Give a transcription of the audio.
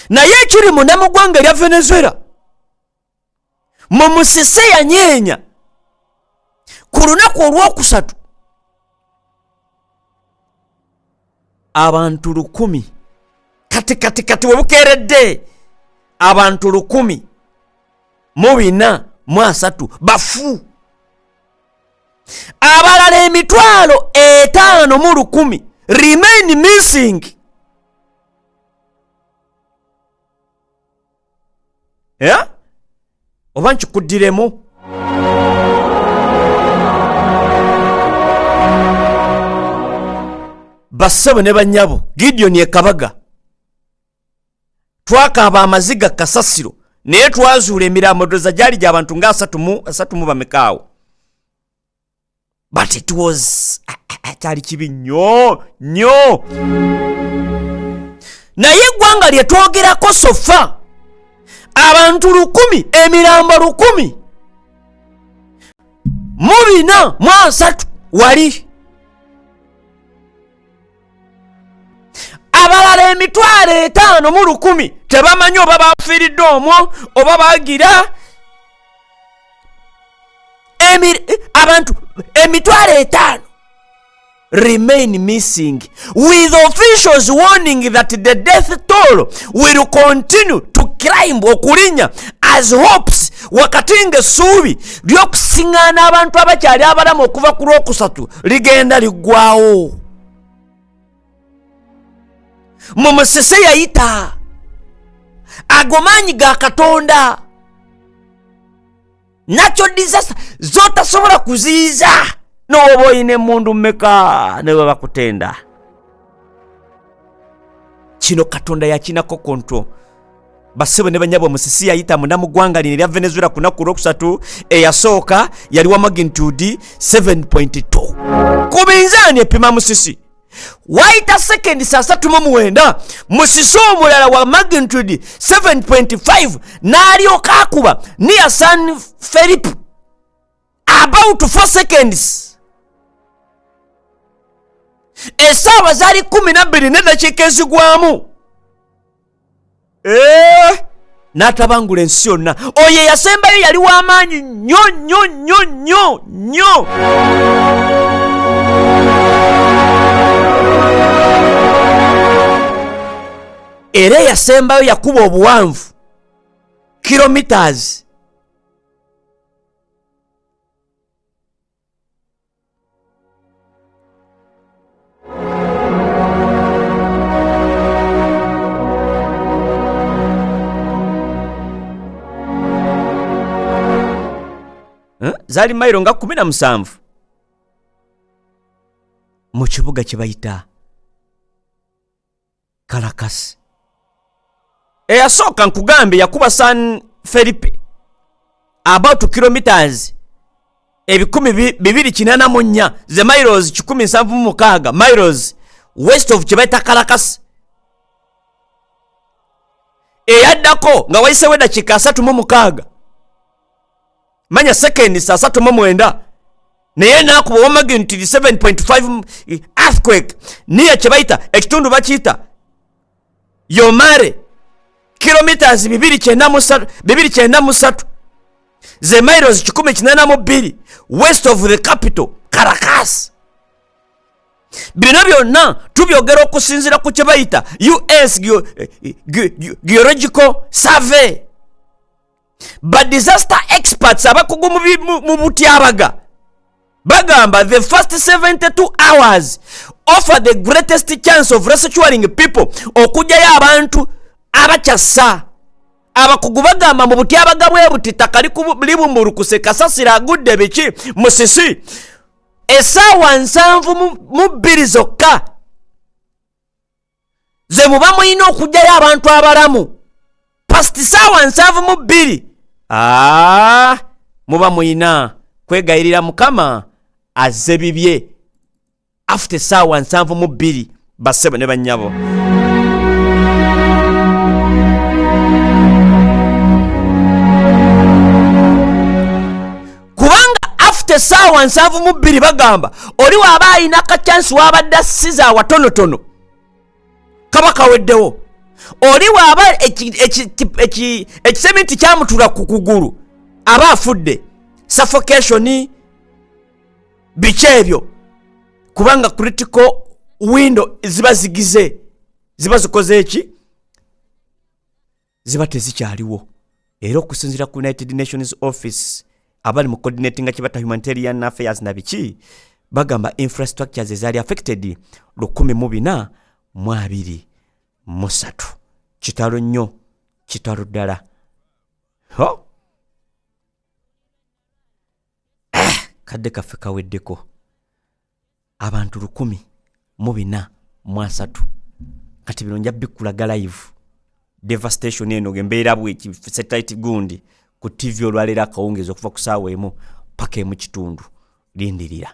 naye ekiri munda mu ggwanga erya Venezuela mu Musisi yanyeenya ku lunaku olwokusatu abantu 100 kati webukeeredde abantu 1,403 bafu, abalala 5,100 remain missing. Oba nkikuddiremu bassebo ne bannyabo Gideon Kabaga twakaaba amaziga kasasiro naye twazuula emirambo doza gyali gy'abantu nga 3 bamekaawo, but it was kyali kibi nnyo naye eggwanga lye twogerako sofa abantu 1,000 emirambo 1,403 wali, abalala 5,100 tebamanyi oba bafiiridde omwo oba baagira. Abantu 5,000 remain missing, with officials warning that the death toll will continue to climb okulinya as hopes wakati ng'essuubi ly'okusiŋŋaana abantu abakyali abalamu okuva ku Lwokusatu ligenda liggwawo. Mu Musisi yayita ago maanyi ga Katonda, natural disaster zotasobola kuziyiza n'oba oyina emmundu mmeka ne bwe bakutenda. Kino Katonda yakinako control. Bassebo ne bannyabo Musisi yayita munda mu ggwanga lino erya Venezuela ku lunaku Lwokusatu, eyasooka yali wa magnitude 7.2 ku minzaani epima Musisi. Waita sekendi 39 Musisi omulala wa magnitude 7.5 n'alyoka akuba near San Felipe about 4 seconds. Essaawa zaali 12 n'eddakiika ezigwamu. N'atabangula ensi yonna. Oyo yasembayo yali w'amaanyi nnyo. Era yasembayo yakuba obuwanvu kilometers zaali mayiro nga 17 mu kibuga kye bayita Caracas. Eyasooka nkugambe yakuba San Felipe about kilometers 284 ze miles 176 miles west of Chibaita Caracas. Eyaddako nga wayisewo eddakiika 36 manya sekendi 39 naye n'akuba wa magnitude 7.5 earthquake niya Chibaita ekitundu bakiyita Yomare kilometers 293 ze miles 182 west of the capital Caracas. Bino byonna tubyogera okusinziira ku kye bayita US Geological Survey. But disaster experts abakugu mu butyabaga bagamba the first 72 hours offer the greatest chance of rescuing people, okujjayo abantu abakyassa. Abakugu bagamba mu butyabaga bwe butitaka libumbulukuse kasasira agudde biki Musisi essaawa 72 zokka ze muba mulina okujjayo abantu abalamu. Past essaawa 72 muba mulina kwegayirira Mukama azze bibye after essaawa 72 bassebo ne bannyabo. Essaawa 72 bagamba oli waaba ayina ka chance wabadde asiza watonotono kaba kaweddewo oli waaba ekisementi kyamutula ku kugulu aba afudde suffocation biki ebyo kubanga critical window ziba zigize ziba zikoze eki ziba tezikyaliwo. Era okusinziira ku United Nations Office abali mu coordinating kibata humanitarian affairs na biki bagamba infrastructures ezaali affected 1,223 kitalo nnyo kitalo ddala. Kadde kaffe kaweddeko abantu 1,403 kati bino nja bikkulaga live devastation eno gembeera bweki satellite gundi ku TV olwalera akawungezo okuva ku saawa emu paka emu kitundu lindirira.